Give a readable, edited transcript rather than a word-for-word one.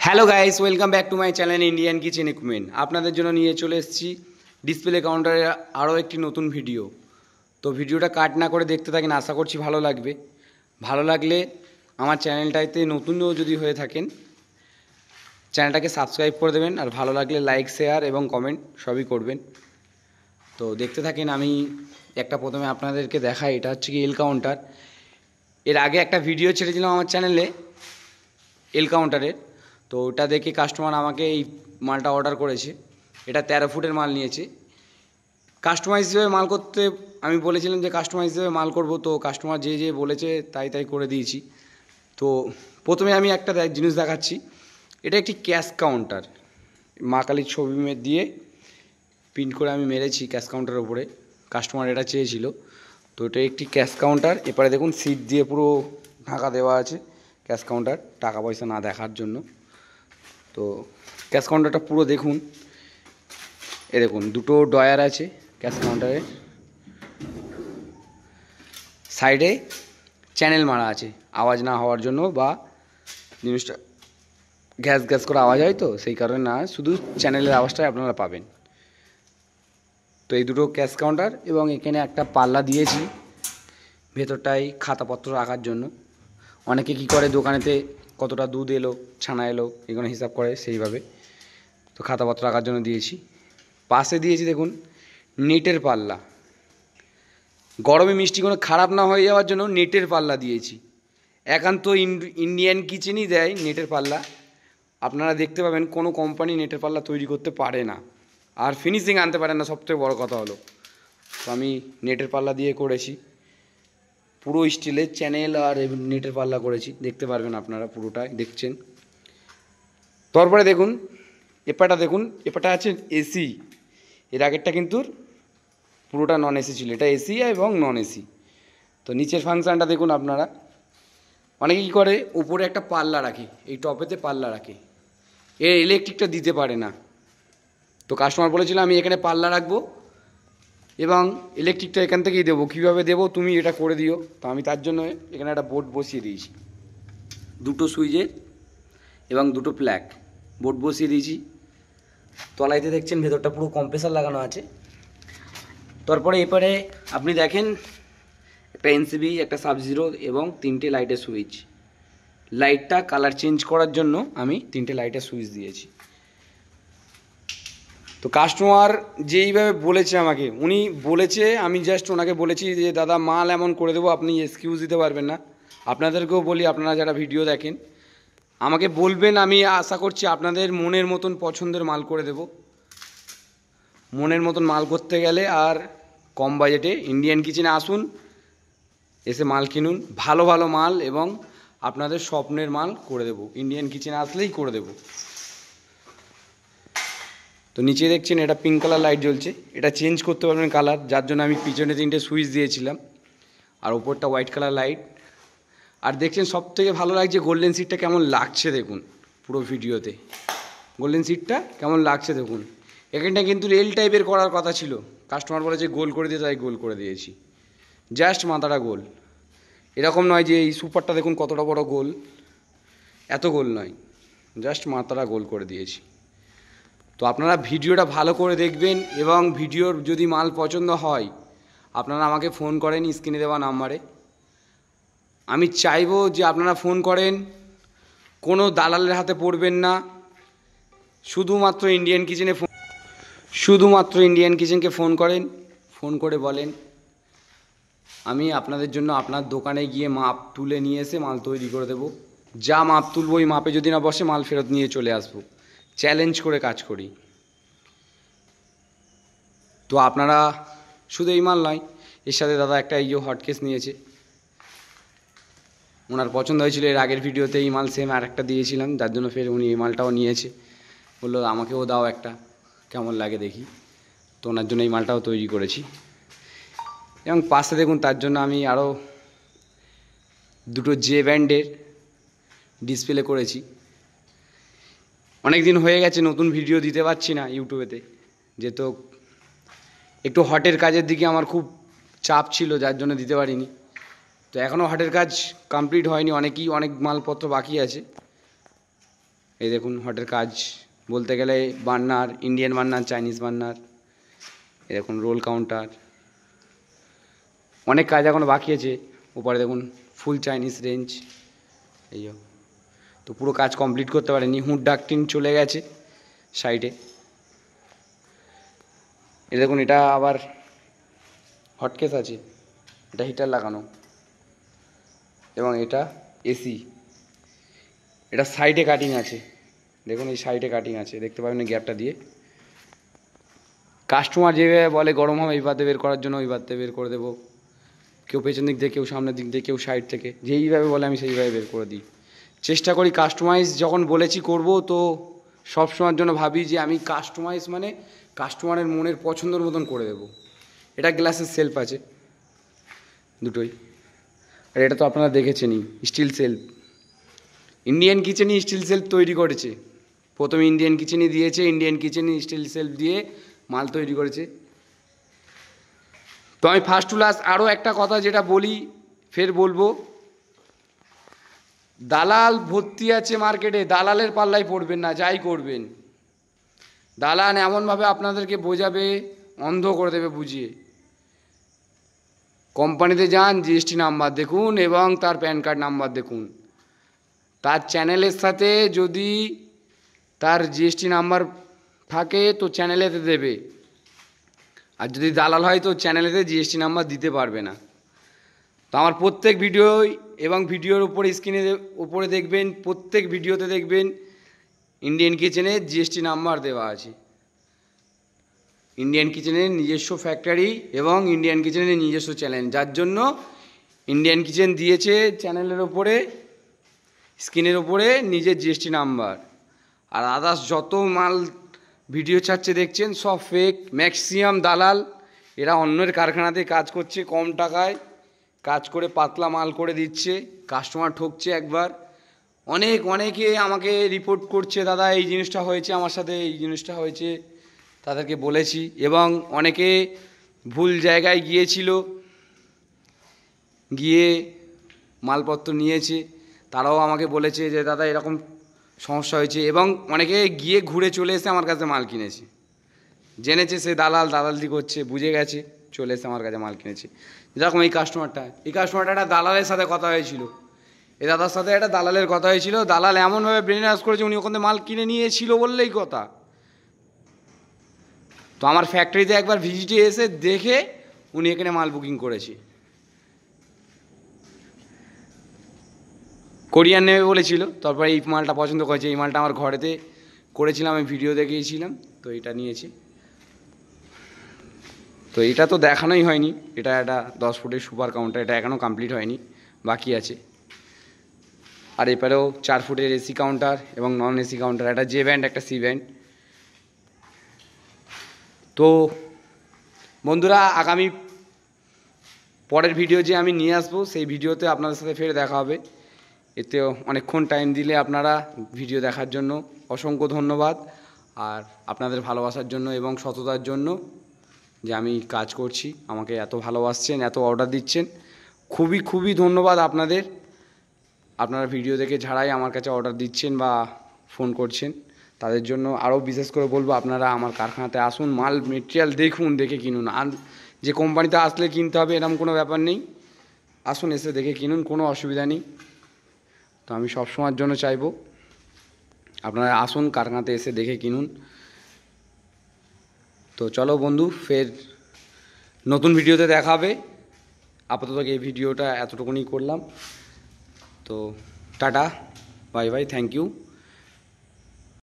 Hello guys, welcome back to my channel Indian kitchen equipment. আপনাদের জন্য নিয়ে চলে এসেছি ডিসপ্লে কাউন্টারের আরও একটি নতুন ভিডিও। তো ভিডিওটা কাট না করে দেখতে থাকেন, আশা করছি ভালো লাগবে। ভালো লাগলে আমার চ্যানেলটাতে নতুনও যদি হয়ে থাকেন চ্যানেলটাকে সাবস্ক্রাইব করে দেবেন, আর ভালো লাগলে লাইক, শেয়ার এবং কমেন্ট সবই করবেন। তো দেখতে থাকেন। আমি একটা প্রথমে আপনাদেরকে দেখাই, এটা হচ্ছে কি এল কাউন্টার। এর আগে একটা ভিডিও ছেড়েছিলাম আমার চ্যানেলে এল কাউন্টারের, তো ওটা দেখে কাস্টমার আমাকে এই মালটা অর্ডার করেছে। এটা 13 ফুটের মাল নিয়েছে। কাস্টমাইজ হিসেবে মাল করতে আমি বলেছিলাম যে কাস্টমাইজ হিসেবে মাল করব, তো কাস্টমার যে বলেছে তাই করে দিয়েছি। তো প্রথমে আমি একটা জিনিস দেখাচ্ছি। এটা একটি ক্যাশ কাউন্টার, মা কালীর ছবি দিয়ে প্রিন্ট করে আমি মেরেছি ক্যাশ কাউন্টারের উপরে। কাস্টমার এটা চেয়েছিল, তো এটা একটি ক্যাশ কাউন্টার। এপারে দেখুন সিট দিয়ে পুরো ঢাকা দেওয়া আছে ক্যাশ কাউন্টার, টাকা পয়সা না দেখার জন্য। তো ক্যাশ কাউন্টারটা পুরো দেখুন। এ দেখুন দুটো ডয়ার আছে ক্যাশ কাউন্টারে, সাইডে চ্যানেল মারা আছে আওয়াজ না হওয়ার জন্য, বা জিনিসটা গ্যাস করে আওয়াজ হয় তো সেই কারণে না, শুধু চ্যানেলের আওয়াজটাই আপনারা পাবেন। তো এই দুটো ক্যাশ কাউন্টার, এবং এখানে একটা পাল্লা দিয়েছি ভেতরটাই খাতাপত্র রাখার জন্য। অনেকে কি করে দোকানেতে কতটা দুধ এলো, ছানা এলো, এগুলো হিসাব করে সেইভাবে। তো খাতাপত্র রাখার জন্য দিয়েছি। পাশে দিয়েছি দেখুন নেটের পাল্লা, গরমে মিষ্টি কোনো খারাপ না হয়ে যাওয়ার জন্য নেটের পাল্লা দিয়েছি। একান্ত ইন্ডিয়ান কিচেনই দেয় নেটের পাল্লা। আপনারা দেখতে পাবেন কোনো কোম্পানি নেটের পাল্লা তৈরি করতে পারে না, আর ফিনিশিং আনতে পারে না, সবথেকে বড় কথা হলো। তো আমি নেটের পাল্লা দিয়ে করেছি, পুরো স্টিলের চ্যানেল আর নেটের পাল্লা করেছি, দেখতে পারবেন আপনারা পুরোটাই দেখছেন। তারপরে দেখুন এপাটা, দেখুন এপাটা আছে এসি। এর আগেরটা কিন্তু পুরোটা নন এসি ছিল, এটা এসি এবং নন এসি। তো নিচের ফাংশানটা দেখুন আপনারা। অনেকে কী করে উপরে একটা পাল্লা রাখে, এই টপেতে পাল্লা রাখে, এর ইলেকট্রিকটা দিতে পারে না। তো কাস্টমার বলেছিল আমি এখানে পাল্লা রাখবো এবং ইলেকট্রিকটা এখান থেকেই দেবো, কীভাবে দেবো তুমি এটা করে দিও। তো আমি তার জন্য এখানে একটা বোর্ড বসিয়ে দিয়েছি, দুটো সুইচের এবং দুটো প্লাগ বোর্ড বসিয়ে দিয়েছি। তলাইতে দেখছেন ভেতরটা পুরো কম্প্রেসার লাগানো আছে। তারপরে এপারে আপনি দেখেন একটা এনসিবি, একটা সাবজিরো এবং 3টে লাইটের সুইচ। লাইটটা কালার চেঞ্জ করার জন্য আমি 3টে লাইটের সুইচ দিয়েছি। তো কাস্টমার যেইভাবে বলেছে আমাকে, উনি বলেছে, আমি জাস্ট ওনাকে বলেছি যে দাদা মাল এমন করে দেবো, আপনি এক্সকিউজ দিতে পারবেন না। আপনাদেরকেও বলি, আপনারা যারা ভিডিও দেখেন আমাকে বলবেন, আমি আশা করছি আপনাদের মনের মতন পছন্দের মাল করে দেব। মনের মতন মাল করতে গেলে আর কম বাজেটে ইন্ডিয়ান কিচেনে আসুন, এসে মাল কিনুন, ভালো ভালো মাল এবং আপনাদের স্বপ্নের মাল করে দেব। ইন্ডিয়ান কিচেনে আসলেই করে দেব। তো নিচে দেখছেন এটা পিঙ্ক কালার লাইট জ্বলছে, এটা চেঞ্জ করতে পারবেন কালার, যার জন্য আমি পিছনে 3টে সুইচ দিয়েছিলাম, আর ওপরটা হোয়াইট কালার লাইট। আর দেখছেন সবথেকে ভালো লাগছে গোল্ডেন সিটটা কেমন লাগছে দেখুন পুরো ভিডিওতে। গোল্ডেন সিটটা কেমন লাগছে দেখুন। এখানটা কিন্তু রেল টাইপের করার কথা ছিল, কাস্টমার বলেছে গোল করে দিয়ে, তাই গোল করে দিয়েছি। জাস্ট মাথাটা গোল, এরকম নয় যে এই সুপারটা দেখুন কতটা বড় গোল, এত গোল নয়, জাস্ট মাথাটা গোল করে দিয়েছি। তো আপনারা ভিডিওটা ভালো করে দেখবেন, এবং ভিডিওর যদি মাল পছন্দ হয় আপনারা আমাকে ফোন করেন স্ক্রিনে দেওয়া নাম্বারে। আমি চাইবো যে আপনারা ফোন করেন, কোনো দালালের হাতে পড়বেন না, শুধুমাত্র ইন্ডিয়ান কিচেনকে ফোন করেন। ফোন করে বলেন আমি আপনাদের জন্য আপনার দোকানে গিয়ে মাপ তুলে নিয়ে এসে মাল তৈরি করে দেবো। যা মাপ তুলবো ওই মাপে যদি না বসে মাল ফেরত নিয়ে চলে আসবো। চ্যালেঞ্জ করে কাজ করি। তো আপনারা শুধু এই মাল নয়, এর সাথে দাদা একটা এই যে হটকেস নিয়েছে, ওনার পছন্দ হয়েছিল। এর আগের ভিডিওতে এই মাল সেম আর একটা দিয়েছিলাম, যার জন্য ফের উনি এই মালটাও নিয়েছে। বললো আমাকেও দাও একটা, কেমন লাগে দেখি। তো ওনার জন্য এই মালটাও তৈরি করেছি। এবং পাশে দেখুন তার জন্য আমি আরও দুটো জে ব্যান্ডের ডিসপ্লে করেছি। অনেক দিন হয়ে গেছে নতুন ভিডিও দিতে পারছি না ইউটিউবেতে, যেহেতু একটু হটের কাজের দিকে আমার খুব চাপ ছিল, যার জন্য দিতে পারিনি। তো এখনও হটের কাজ কমপ্লিট হয়নি, অনেক মালপত্র বাকি আছে। এই দেখুন হটের কাজ বলতে গেলে burner, Indian burner, Chinese burner, এই দেখুন রোল কাউন্টার, অনেক কাজ এখনও বাকি আছে। উপরে দেখুন ফুল চাইনিজ রেঞ্জ, এই তো পুরো কাজ কমপ্লিট করতে পারেনি। হুড ডাকটিন চলে গেছে সাইডে। এই দেখুন এটা আবার হটকেস আছে, এটা হিটার লাগানো, এবং এটা এসি। এটা সাইডে কাটিং আছে, দেখুন এই সাইডে কাটিং আছে, দেখতে পাবেন এই গ্যাপটা দিয়ে। কাস্টমার যেভাবে বলে গরম হবে এই বাদে বের করার জন্য, ওই বাদে বের করে দেবো। কেউ পেছন দিক দিয়ে, কেউ সামনের দিক দিয়ে, কেউ সাইড থেকে, যেইভাবে বলে আমি সেইভাবে বের করে দিই। চেষ্টা করি কাস্টমাইজ যখন বলেছি করব, তো সব সময়ের জন্য ভাবি যে আমি কাস্টমাইজ মানে কাস্টমারের মনের পছন্দের মতন করে দেবো। এটা গ্লাসের সেলফ আছে দুটোই, আর এটা তো আপনারা দেখেছেনই স্টিল সেলফ। ইন্ডিয়ান কিচেনই স্টিল সেলফ তৈরি করেছে, প্রথমে ইন্ডিয়ান কিচেনই দিয়েছে, ইন্ডিয়ান কিচেনই স্টিল সেলফ দিয়ে মাল তৈরি করেছে। তো আমি ফার্স্ট টু লাস্ট আরও একটা কথা যেটা বলি, ফের বলবো, দালাল ভর্তি আছে মার্কেটে, দালালের পাল্লায় পড়বেন না, যাই করবেন। দালাল এমনভাবে আপনাদেরকে বোঝাবে, অন্ধ করে দেবে বুঝিয়ে। কোম্পানিতে যান, জিএসটি নাম্বার দেখুন এবং তার প্যান কার্ড নাম্বার দেখুন। তার চ্যানেলের সাথে যদি তার জিএসটি নাম্বার থাকে তো চ্যানেলেতে দেবে, আর যদি দালাল হয় তো চ্যানেলেতে জিএসটি নাম্বার দিতে পারবে না। তো আমার প্রত্যেক ভিডিও এবং ভিডিওর উপরে স্ক্রিনে উপরে দেখবেন, প্রত্যেক ভিডিওতে দেখবেন ইন্ডিয়ান কিচেনের জিএসটি নাম্বার দেওয়া আছে। ইন্ডিয়ান কিচেনের নিজস্ব ফ্যাক্টরি এবং ইন্ডিয়ান কিচেনের নিজস্ব চ্যানেল, যার জন্য ইন্ডিয়ান কিচেন দিয়েছে চ্যানেলের ওপরে, স্ক্রিনের ওপরে নিজের জিএসটি নাম্বার। আর আদার্স যত মাল ভিডিও ছাড়ছে দেখছেন সব ফেক, ম্যাক্সিমাম দালাল। এরা অন্যের কারখানাতে কাজ করছে, কম টাকায় কাজ করে পাতলা মাল করে দিচ্ছে, কাস্টমার ঠকছে একবার। অনেকে আমাকে রিপোর্ট করছে, দাদা এই জিনিসটা হয়েছে আমার সাথে, এই জিনিসটা হয়েছে, তাদেরকে বলেছি। এবং অনেকে ভুল জায়গায় গিয়েছিল, গিয়ে মালপত্র নিয়েছে, তারাও আমাকে বলেছে যে দাদা এরকম সমস্যা হয়েছে। এবং অনেকে গিয়ে ঘুরে চলে এসে আমার কাছে মাল কিনেছে, জেনেছে সে দালালদি করছে, বুঝে গেছে, চলে এসে আমার কাছে মাল কিনেছে। যেরকম এই কাস্টমারটা একটা দালালের সাথে কথা হয়েছিল, এই দাদার সাথে একটা দালালের কথা হয়েছিল। দালাল এমনভাবে ব্রেন ওয়াশ করেছে, উনি ওখানে মাল কিনে নিয়েছিল বললেই কথা। তো আমার ফ্যাক্টরিতে একবার ভিজিটে এসে দেখে উনি এখানে মাল বুকিং করেছে, কোরিয়ান নেবে বলেছিল। তারপরে এই মালটা পছন্দ করেছে, এই মালটা আমার ঘরেতে করেছিলাম, আমি ভিডিও দেখিয়েছিলাম, তো এটা নিয়েছি। তো এটা তো দেখানোই হয়নি, এটা একটা 10 ফুটের সুপার কাউন্টার, এটা এখনও কমপ্লিট হয়নি, বাকি আছে। আর এপারেও 4 ফুটের এসি কাউন্টার এবং নন এসি কাউন্টার, একটা জে ব্যান্ড, একটা সি ব্যান্ড। তো বন্ধুরা, আগামী পরের ভিডিও যে আমি নিয়ে আসবো, সেই ভিডিওতে আপনাদের সাথে ফের দেখা হবে। এতে অনেকক্ষণ টাইম দিলে আপনারা ভিডিও দেখার জন্য অসংখ্য ধন্যবাদ। আর আপনাদের ভালোবাসার জন্য এবং সততার জন্য, যে আমি কাজ করছি, আমাকে এত ভালোবাসছেন, এত অর্ডার দিচ্ছেন, খুবই ধন্যবাদ আপনাদের। আপনারা ভিডিও দেখে যারাই আমার কাছে অর্ডার দিচ্ছেন বা ফোন করছেন, তাদের জন্য আরও বিশেষ করে বলবো, আপনারা আমার কারখানাতে আসুন, মাল মেটেরিয়াল দেখুন, দেখে কিনুন। আর যে কোম্পানিতে আসলে কিনতে হবে এরকম কোনো ব্যাপার নেই, আসুন এসে দেখে কিনুন, কোনো অসুবিধা নেই। তো আমি সবসময়ের জন্য চাইবো আপনারা আসুন, কারখানাতে এসে দেখে কিনুন। তো চলো বন্ধু, ফের নতুন ভিডিওতে দেখা হবে। আপাতত এই ভিডিওটা এতটুকুনি করলাম। তো tata, bye bye, thank you.